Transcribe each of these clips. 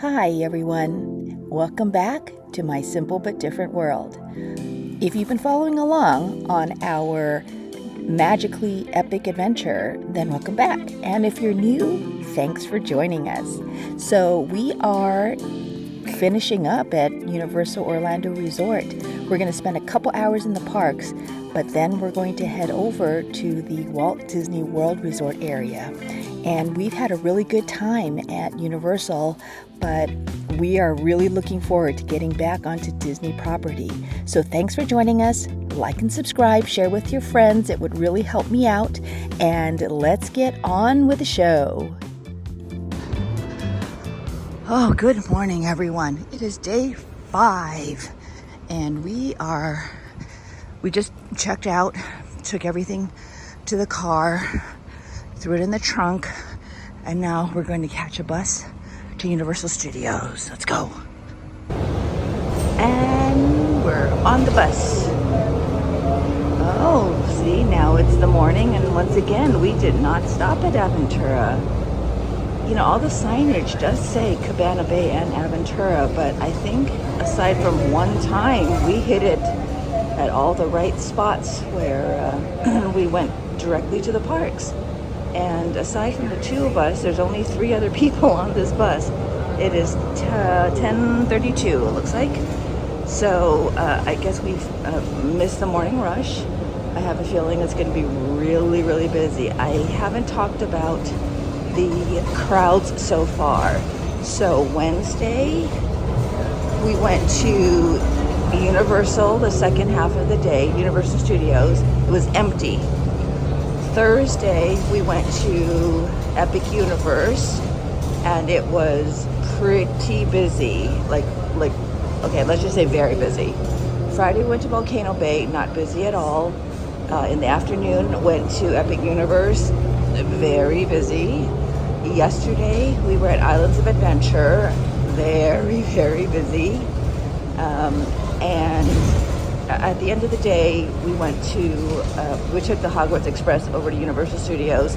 Hi everyone, welcome back to my simple but different world. If you've been following along on our magically epic adventure, then welcome back. And if you're new, thanks for joining us. So we are finishing up at Universal Orlando Resort. We're going to spend a couple hours in the parks, but then we're going to head over to the Walt Disney World Resort area. And we've had a really good time at Universal, but we are really looking forward to getting back onto Disney property. So thanks for joining us. Like and subscribe, share with your friends. It would really help me out. And let's get on with the show. Oh, good morning, everyone. It is day 5, and we just checked out, took everything to the car, threw it in the trunk, and now we're going to catch a bus to Universal Studios. Let's go. And we're on the bus. Oh, see, now it's the morning, and once again, we did not stop at Aventura. You know, all the signage does say Cabana Bay and Aventura, but I think aside from one time, we hit it at all the right spots where we went directly to the parks. And aside from the two of us, there's only 3 other people on this bus. It is 10:32, it looks like. So I guess we've missed the morning rush. I have a feeling it's going to be really, really busy. I haven't talked about the crowds so far. So Wednesday, we went to Universal the second half of the day, Universal Studios. It was empty. Thursday, we went to Epic Universe, and it was pretty busy. Like, okay, let's just say very busy. Friday, we went to Volcano Bay, not busy at all. In the afternoon, went to Epic Universe, very busy. Yesterday, we were at Islands of Adventure, very, very busy. And at the end of the day, we took the Hogwarts Express over to Universal Studios.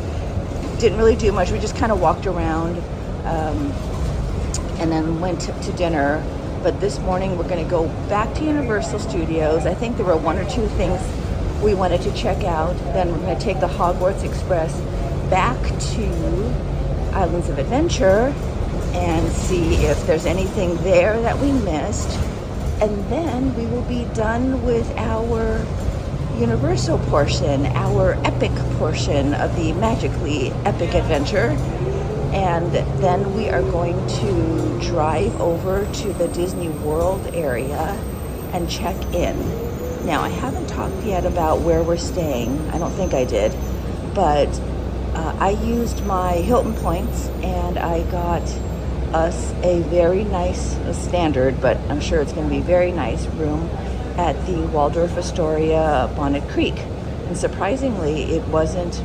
Didn't really do much. We just kind of walked around and then went to dinner. But this morning, we're going to go back to Universal Studios. I think there were 1 or 2 things we wanted to check out. Then we're going to take the Hogwarts Express back to Islands of Adventure and see if there's anything there that we missed. And then we will be done with our Universal portion, our epic portion of the magically epic adventure. And then we are going to drive over to the Disney World area and check in. Now, I haven't talked yet about where we're staying. I don't think I did. But I used my Hilton points, and I got us a very nice, standard, but I'm sure it's going to be very nice room at the Waldorf Astoria, Bonnet Creek. And surprisingly, it wasn't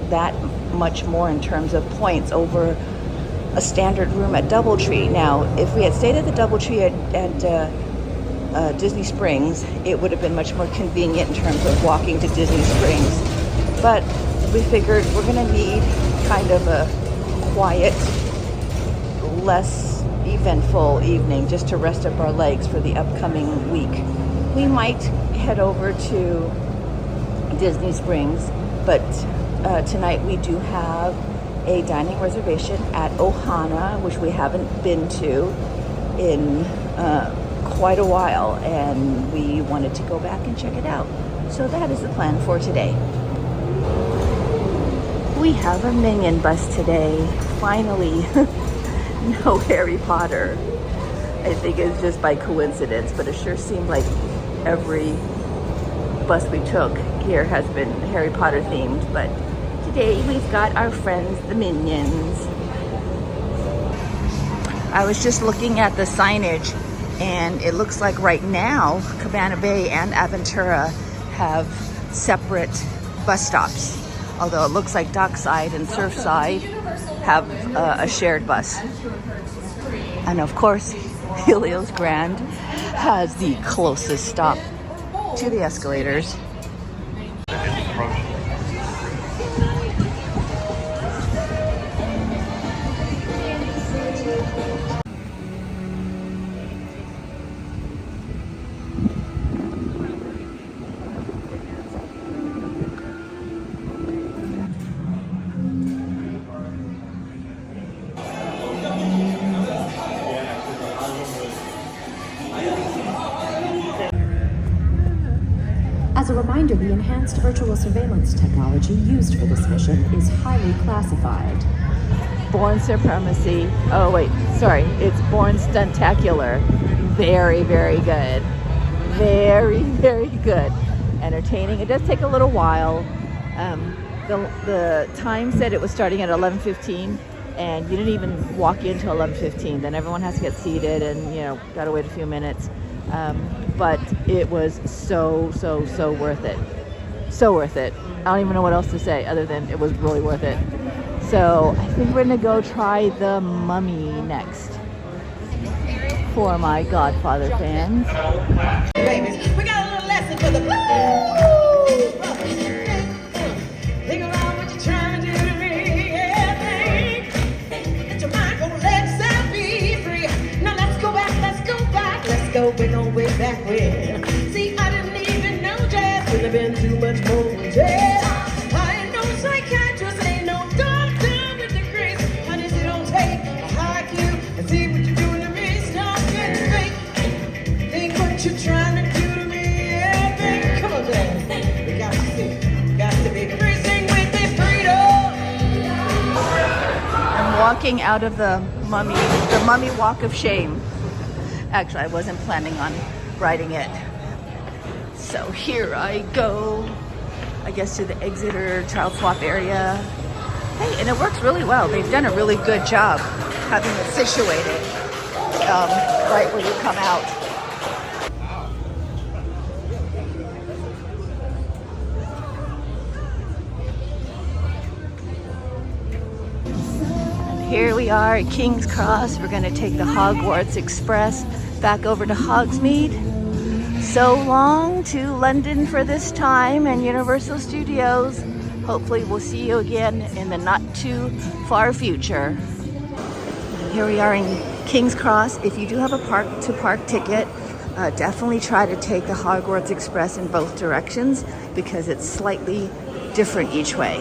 that much more in terms of points over a standard room at DoubleTree. Now, if we had stayed at the DoubleTree at Disney Springs, it would have been much more convenient in terms of walking to Disney Springs. But we figured we're going to need kind of a quiet, less eventful evening just to rest up our legs for the upcoming week. We might head over to Disney Springs, but tonight we do have a dining reservation at Ohana, which we haven't been to in quite a while, and we wanted to go back and check it out. So that is the plan for today. We have a Minion bus today, finally. No Harry Potter. I think it's just by coincidence, but it sure seemed like every bus we took here has been Harry Potter themed. But today we've got our friends, the Minions. I was just looking at the signage, and it looks like right now Cabana Bay and Aventura have separate bus stops. Although it looks like Dockside and Surfside have a shared bus. And of course, Helios Grand has the closest stop to the escalators. reminder, the enhanced virtual surveillance technology used for this mission is highly classified. Born Supremacy. Oh wait, sorry. It's Born Stuntacular. Very, very good. Very, very good. Entertaining. It does take a little while. The time said it was starting at 11:15, and you didn't even walk in until 11:15. Then everyone has to get seated, and gotta wait a few minutes. But it was so worth it. So worth it. I don't even know what else to say other than it was really worth it. So I think we're gonna go try the Mummy next for my Godfather fans. Babies, we got a little lesson for the think about what you're trying to do to me. Yeah, think that your mind gonna let yourself be free. Now let's go back, let's go, we're going way back when. See, I didn't even know jazz could have been too much more than jazz. I ain't no psychiatrist, ain't no doctor with degrees. Honey, you don't take a high cue and see what you're doing to me. Stop getting fake. Think what you're trying to do to me. Yeah, baby, come on, jazz. We got to see, got to be free. Sing with me, freedom. I'm walking out of the Mummy Walk of Shame. Actually, I wasn't planning on riding it. So here I go, I guess, to the Exeter child swap area. Hey, and it works really well. They've done a really good job having it situated right where you come out. And here we are at King's Cross. We're going to take the Hogwarts Express back over to Hogsmeade. So long to London for this time and Universal Studios. Hopefully we'll see you again in the not too far future. Here we are in King's Cross. If you do have a park ticket, definitely try to take the Hogwarts Express in both directions because it's slightly different each way.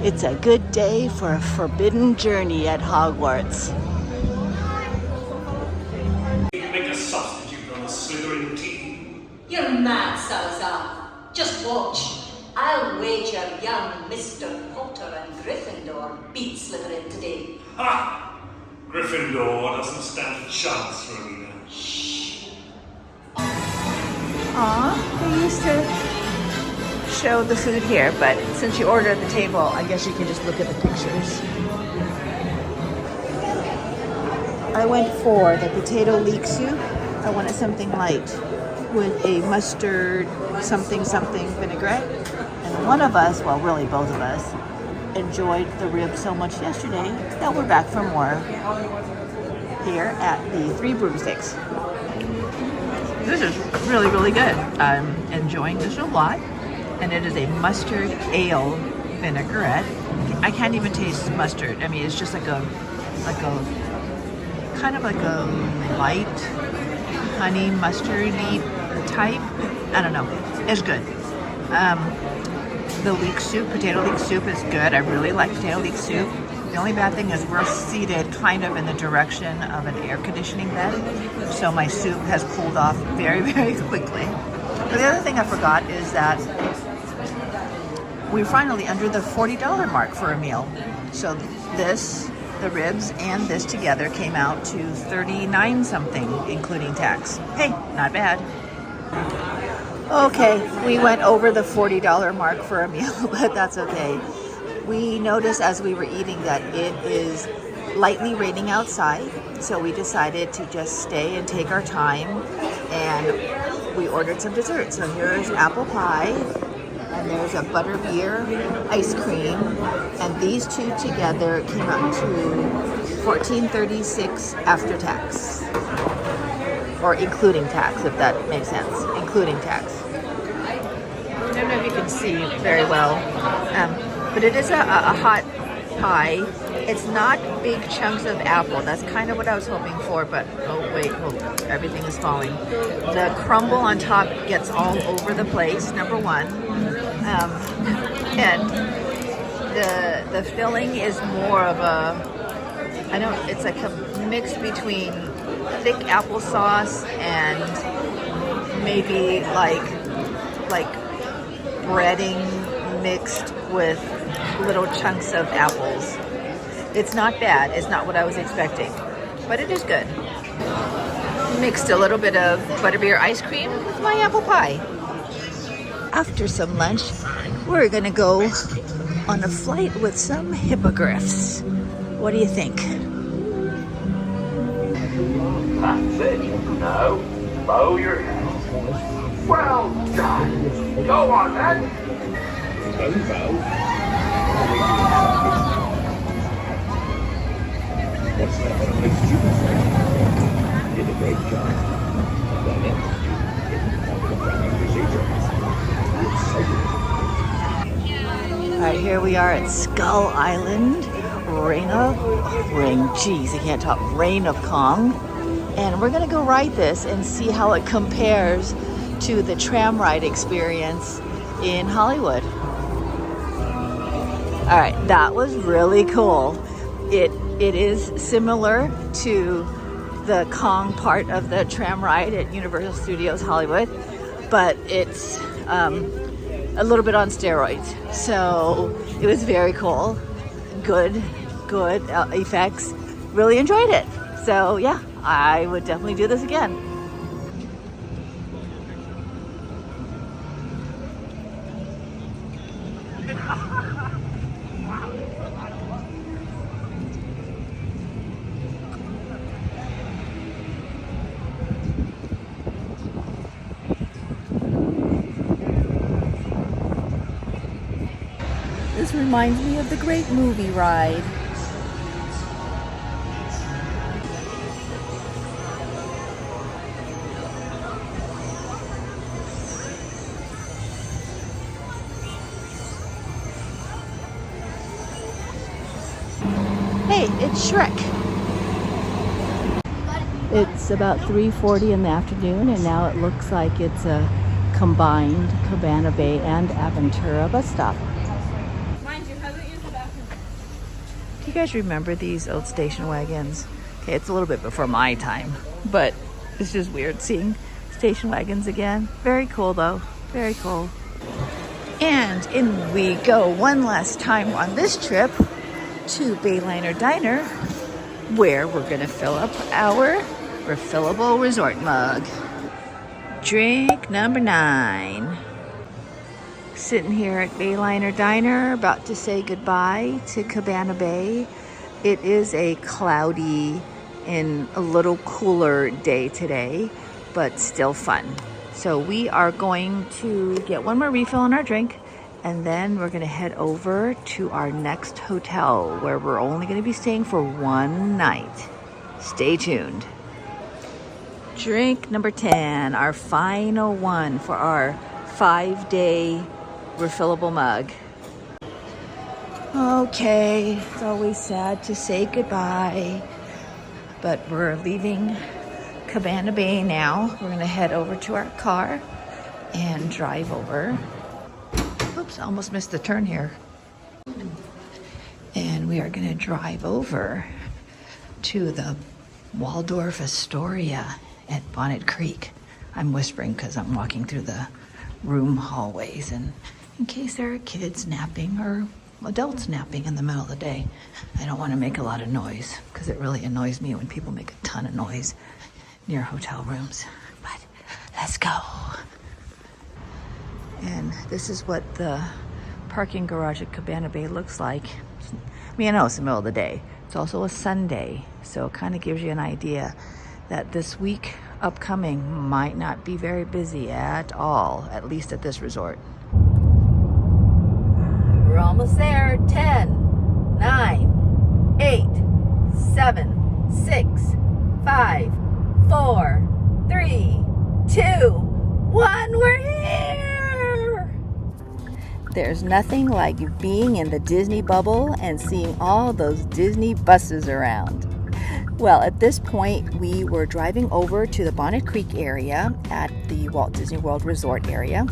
It's a good day for a forbidden journey at Hogwarts. Make a substitute on a Slytherin team. You're mad, Salazar. Just watch. I'll wager young Mr. Potter and Gryffindor beat Slytherin today. Ha! Gryffindor doesn't stand a chance, Rowena. Shh. Aw, they used to show the food here, but since you order at the table, I guess you can just look at the pictures. I went for the potato leek soup. I wanted something light with a mustard something vinaigrette. And one of us, well really both of us, enjoyed the ribs so much yesterday that we're back for more here at the Three Broomsticks. This is really, really good. I'm enjoying this a lot. And it is a mustard ale vinaigrette. I can't even taste mustard. I mean, it's just like a kind of like a light honey mustardy type. I don't know. It's good. The leek soup, potato leek soup is good. I really like potato leek soup. The only bad thing is we're seated kind of in the direction of an air conditioning vent, so my soup has cooled off very, very quickly. But the other thing I forgot is that we're finally under the $40 mark for a meal. So this, the ribs, and this together came out to $39 something, including tax. Hey, not bad. Okay, we went over the $40 mark for a meal, but that's okay. We noticed as we were eating that it is lightly raining outside, so we decided to just stay and take our time, and we ordered some dessert. So here's apple pie, and there's a butterbeer ice cream, and these two together came out to $14.36 after tax, or including tax, if that makes sense, including tax. I don't know if you can see very well, but it is a hot pie, It's not big chunks of apple. That's kind of what I was hoping for, but oh wait, everything is falling. The crumble on top gets all over the place, number one. And the filling is more of it's like a mix between thick applesauce and maybe like breading mixed with little chunks of apples. It's not bad. It's not what I was expecting, but it is good. Mixed a little bit of butterbeer ice cream with my apple pie. After some lunch, we're gonna go on a flight with some hippogriffs. What do you think? That's it. Now, bow your head. Well done. Go on then. Bow. What's that? Did a great job. Well, next, you didn't follow the priming procedure. All right, here we are at Skull Island, Reign of Kong. And we're gonna go ride this and see how it compares to the tram ride experience in Hollywood. All right, that was really cool. It is similar to the Kong part of the tram ride at Universal Studios Hollywood, but it's a little bit on steroids. So it was very cool. Good effects. Really enjoyed it. So yeah, I would definitely do this again. This reminds me of the Great Movie Ride. Hey, it's Shrek. It's about 3:40 in the afternoon, and now it looks like it's a combined Cabana Bay and Aventura bus stop. Do you guys remember these old station wagons? Okay, it's a little bit before my time, but it's just weird seeing station wagons again. Very cool though, very cool. And in we go one last time on this trip to Bayliner Diner, where we're gonna fill up our refillable resort mug. Drink number 9. Sitting here at Bayliner Diner, about to say goodbye to Cabana Bay. It is a cloudy and a little cooler day today, but still fun. So we are going to get one more refill on our drink, and then we're gonna head over to our next hotel, where we're only gonna be staying for one night. Stay tuned. Drink number 10, our final one for our 5-day refillable mug. Okay, it's always sad to say goodbye, but we're leaving Cabana Bay now. We're gonna head over to our car and drive over. Oops, almost missed the turn here. And we are gonna drive over to the Waldorf Astoria at Bonnet Creek. I'm whispering because I'm walking through the room hallways, and in case there are kids napping or adults napping in the middle of the day, I don't want to make a lot of noise, because it really annoys me when people make a ton of noise near hotel rooms. But let's go. And this is what the parking garage at Cabana Bay looks like. I mean, I know it's the middle of the day. It's also a Sunday, so it kind of gives you an idea that this week upcoming might not be very busy at all, at least at this resort. We're almost there. 10, 9, 8, 7, 6, 5, 4, 3, 2, 1. We're here! There's nothing like being in the Disney bubble and seeing all those Disney buses around. Well, at this point, we were driving over to the Bonnet Creek area at the Walt Disney World Resort area.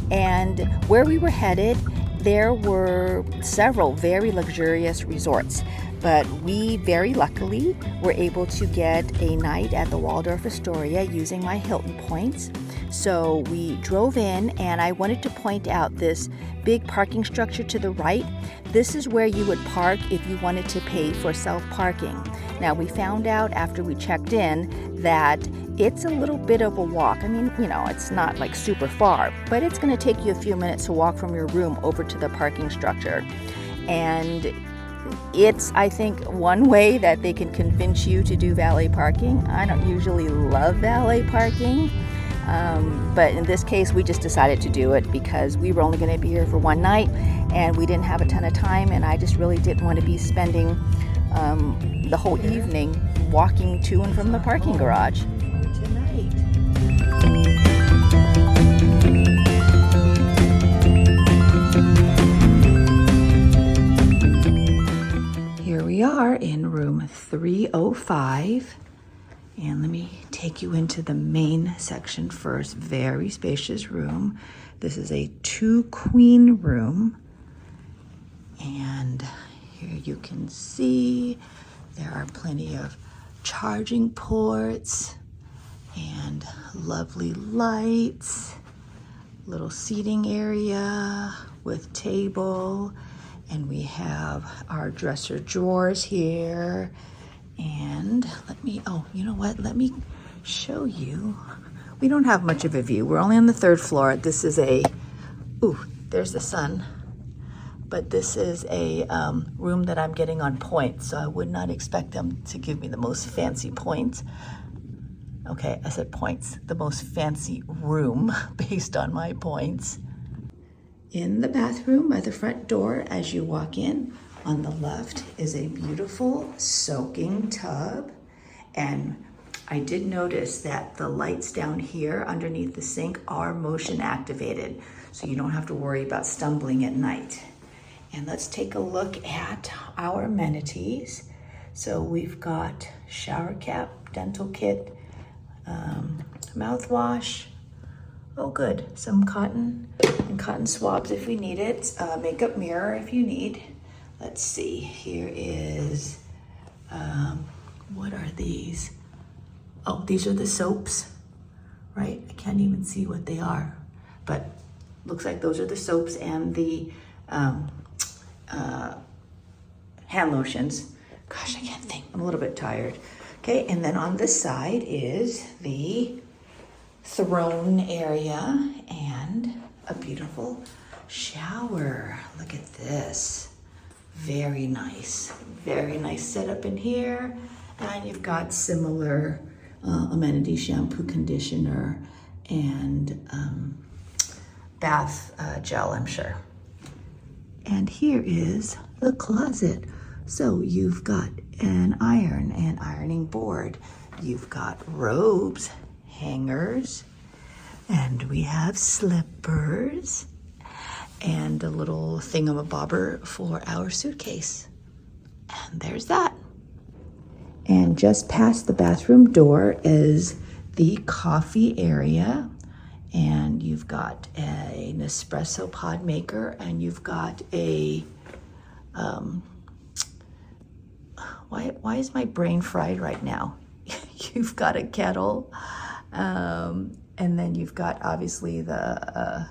And where we were headed, there were several very luxurious resorts. But we very luckily were able to get a night at the Waldorf Astoria using my Hilton points. So we drove in, and I wanted to point out this big parking structure to the right. This is where you would park if you wanted to pay for self-parking. Now, we found out after we checked in that it's a little bit of a walk. I mean, you know, it's not like super far, but it's going to take you a few minutes to walk from your room over to the parking structure. And it's, I think, one way that they can convince you to do valet parking. I don't usually love valet parking, but in this case, we just decided to do it because we were only going to be here for one night, and we didn't have a ton of time, and I just really didn't want to be spending the whole evening walking to and from the parking garage. Here we are in room 305, and let me take you into the main section first. Very spacious room. This is a 2-queen room, and here you can see there are plenty of charging ports and lovely lights, little seating area with table. And we have our dresser drawers here. And let me show you. We don't have much of a view. We're only on the 3rd floor. This is there's the sun. But this is a room that I'm getting on points. So I would not expect them to give me the most fancy points. Okay, I said points. The most fancy room based on my points. In the bathroom by the front door, as you walk in, on the left is a beautiful soaking tub. And I did notice that the lights down here underneath the sink are motion activated, so you don't have to worry about stumbling at night. And let's take a look at our amenities. So we've got shower cap, dental kit, mouthwash. Oh, good. Some cotton and cotton swabs if we need it. Makeup mirror if you need. Let's see. Here is, what are these? Oh, these are the soaps, right? I can't even see what they are, but looks like those are the soaps and the hand lotions. Gosh, I can't think. I'm a little bit tired. Okay, and then on this side is the throne area and a beautiful shower. Look at this. Very nice setup in here. And you've got similar amenities, shampoo, conditioner, and bath gel, I'm sure. And here is the closet. So you've got an iron and ironing board. You've got robes, hangers, and we have slippers and a little thingamabobber for our suitcase. And there's that. And just past the bathroom door is the coffee area. And you've got an espresso pod maker, and you've got a, why is my brain fried right now? You've got a kettle, and then you've got obviously the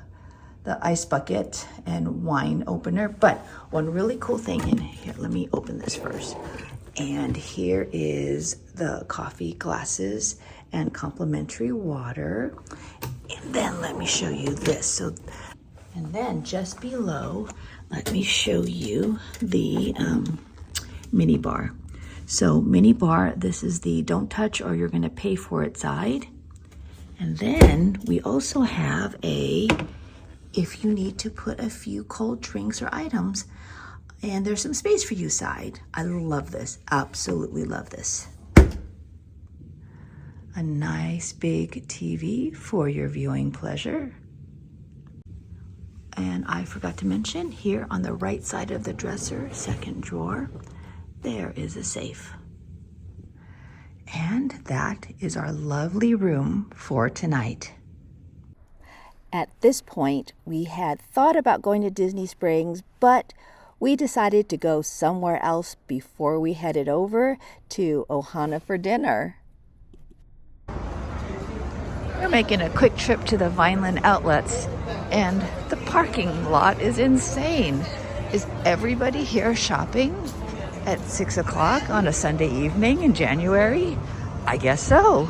ice bucket and wine opener. But one really cool thing in here, let me open this first. And here is the coffee glasses and complimentary water. And then let me show you this. And then just below, let me show you the mini bar. So mini bar, this is the don't touch or you're gonna pay for it side. And then we also have if you need to put a few cold drinks or items, and there's some space for you side. I love this, absolutely love this. A nice big TV for your viewing pleasure. And I forgot to mention, here on the right side of the dresser, second drawer, there is a safe. And that is our lovely room for tonight. At this point, we had thought about going to Disney Springs, but we decided to go somewhere else before we headed over to Ohana for dinner. We're making a quick trip to the Vineland Outlets, and the parking lot is insane. Is everybody here shopping at 6 o'clock on a Sunday evening in January? I guess so.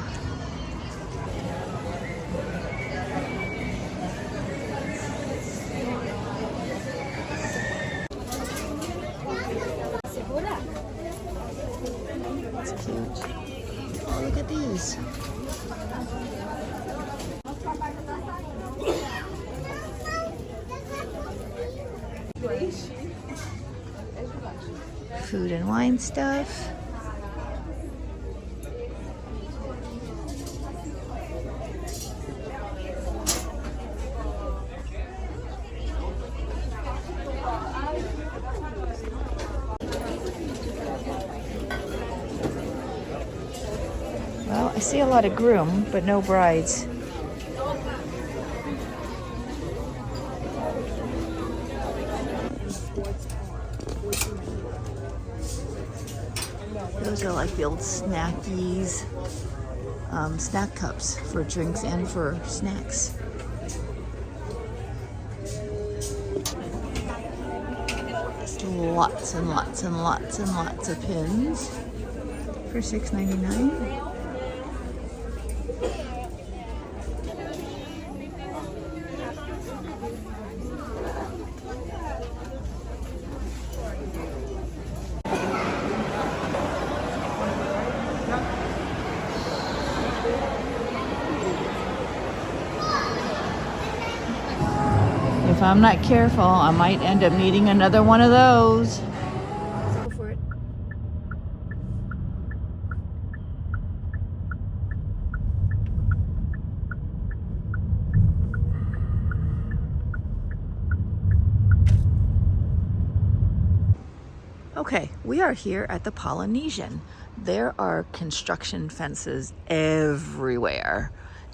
That's cute. Oh, look at these. Food and wine stuff. Well, I see a lot of groom, but no brides. Those are like the old snackies, snack cups for drinks and for snacks. Just lots and lots and lots and lots of pins for $6.99. If I'm not careful, I might end up needing another one of those. Let's go for it. Okay, we are here at the Polynesian. There are construction fences everywhere,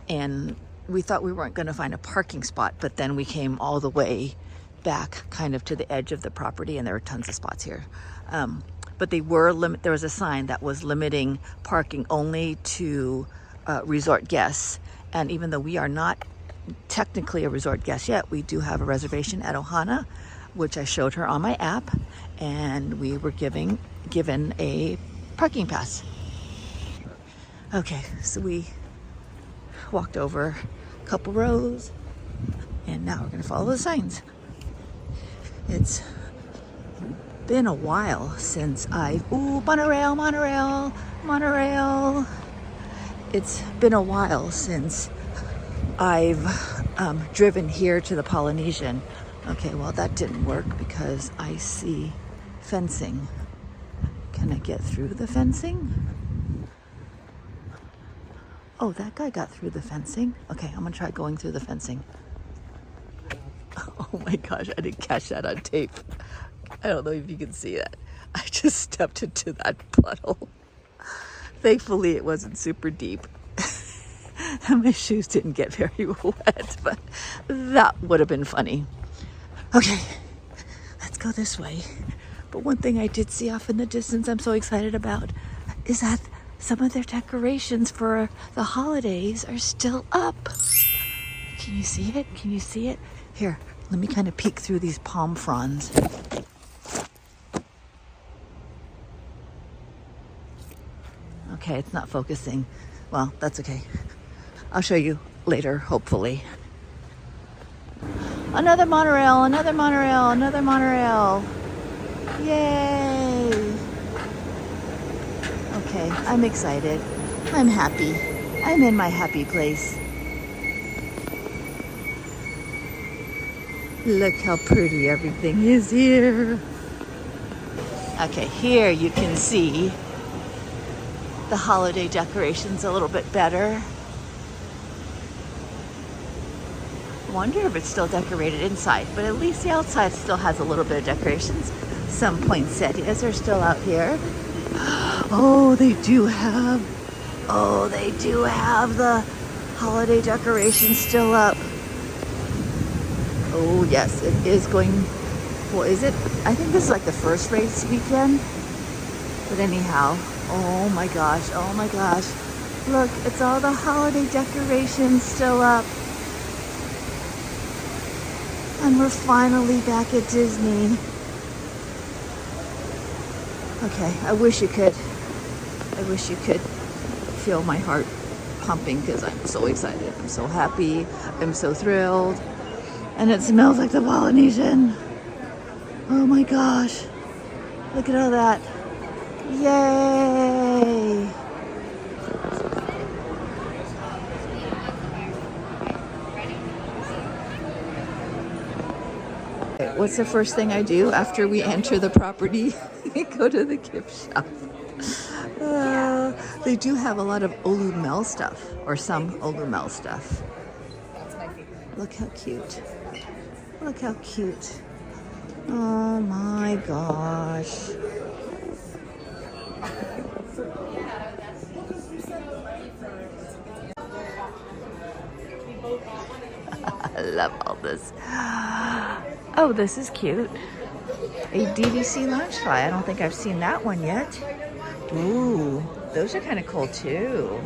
and we thought we weren't going to find a parking spot, but then we came all the way back kind of to the edge of the property, and there were tons of spots here. But they were there was a sign that was limiting parking only to resort guests. And even though we are not technically a resort guest yet, we do have a reservation at Ohana, which I showed her on my app, and we were given a parking pass. Okay, so we walked over a couple rows, and now we're going to follow the signs. It's been a while since monorail, monorail, monorail. It's been a while since I've driven here to the Polynesian. Okay, well, that didn't work because I see fencing. Can I get through the fencing? Oh, that guy got through the fencing. Okay, I'm gonna try going through the fencing. Oh my gosh, I didn't catch that on tape. I don't know if you can see that. I just stepped into that puddle. Thankfully, it wasn't super deep. And my shoes didn't get very wet, but that would have been funny. Okay, let's go this way. But one thing I did see off in the distance I'm so excited about is that some of their decorations for the holidays are still up. Can you see it? Can you see it? Here, let me kind of peek through these palm fronds. Okay, it's not focusing. Well, that's okay. I'll show you later, hopefully. Another monorail, another monorail, another monorail. Yay! Okay, I'm excited. I'm happy. I'm in my happy place. Look how pretty everything is here. Okay, here you can see the holiday decorations a little bit better. Wonder if it's still decorated inside, but at least the outside still has a little bit of decorations. Some poinsettias are still out here. Oh, they do have the holiday decorations still up. Oh yes, it is going, well, is it? I think this is like the first race weekend. But anyhow, oh my gosh. Look, it's all the holiday decorations still up. And we're finally back at Disney. Okay, I wish you could feel my heart pumping because I'm so excited. I'm so happy. I'm so thrilled. And it smells like the Polynesian. Oh my gosh. Look at all that. Yay! What's the first thing I do after we enter the property? Go to the gift shop. They do have a lot of Olumel stuff, or some Olumel stuff. Look how cute. Look how cute. Oh my gosh. I love all this. Oh, this is cute. A DVC Loungefly. I don't think I've seen that one yet. Ooh, those are kind of cool too.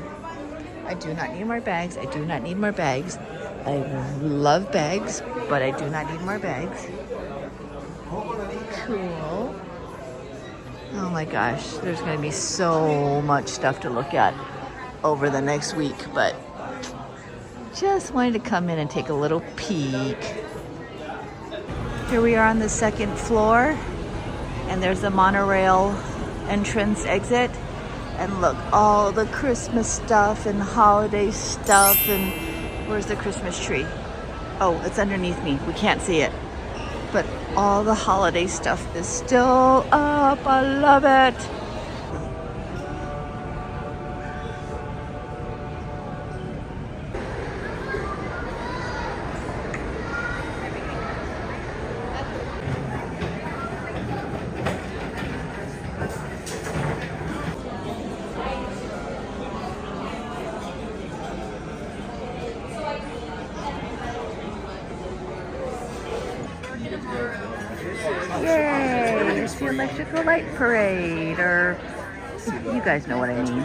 I do not need more bags. I do not need more bags. I love bags, but I do not need more bags. Cool. Oh my gosh, there's going to be so much stuff to look at over the next week, but just wanted to come in and take a little peek. Here we are on the second floor, and there's the monorail entrance exit. And look, all the Christmas stuff and holiday stuff. And where's the Christmas tree? Oh, it's underneath me. We can't see it. But all the holiday stuff is still up. I love it. Yay! It's the Electrical Light Parade, or you guys know what I mean.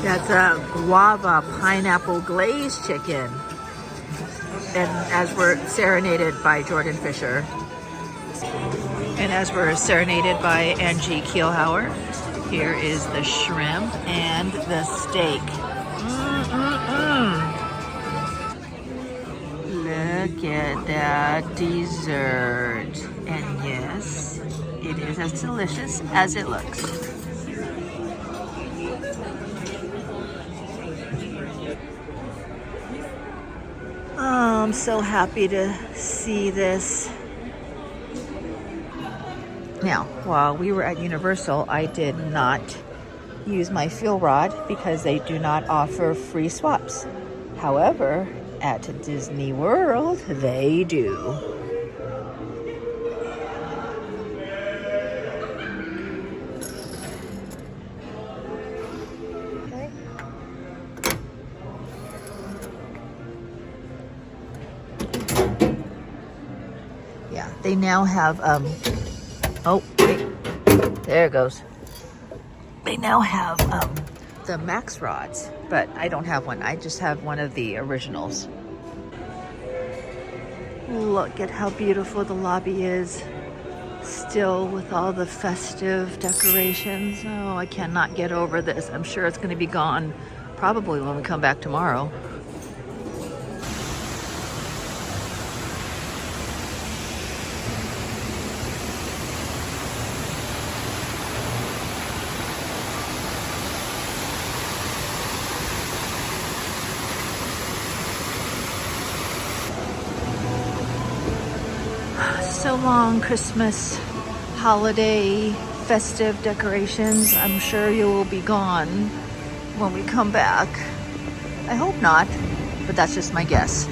That's a guava pineapple glazed chicken. And as we're serenaded by Jordan Fisher. And as we're serenaded by Angie Kielhauer, here is the shrimp and the steak. Look at that dessert. And yes, it is as delicious as it looks. Oh, I'm so happy to see this. Now, while we were at Universal, I did not use my fuel rod because they do not offer free swaps. However, at Disney World, they do. They now have, oh, wait, there it goes. They now have the Max rods, but I don't have one. I just have one of the originals. Look at how beautiful the lobby is. Still with all the festive decorations. Oh, I cannot get over this. I'm sure it's going to be gone probably when we come back tomorrow. So long, Christmas, holiday, festive decorations. I'm sure you will be gone when we come back. I hope not, but that's just my guess.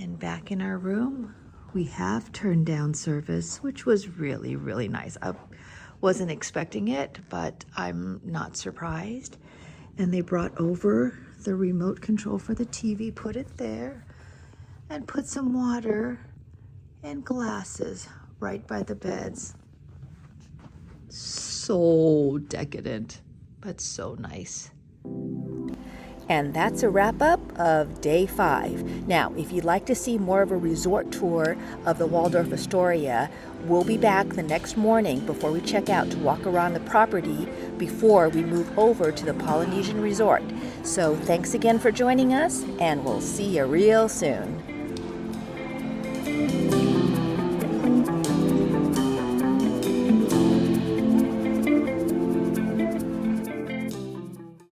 And back in our room, we have turned down service, which was really, really nice. I wasn't expecting it, but I'm not surprised. And they brought over the remote control for the TV, put it there, and put some water and glasses right by the beds. So decadent, but so nice. And that's a wrap up of day 5. Now, if you'd like to see more of a resort tour of the Waldorf Astoria, we'll be back the next morning before we check out to walk around the property before we move over to the Polynesian Resort. So thanks again for joining us, and we'll see you real soon.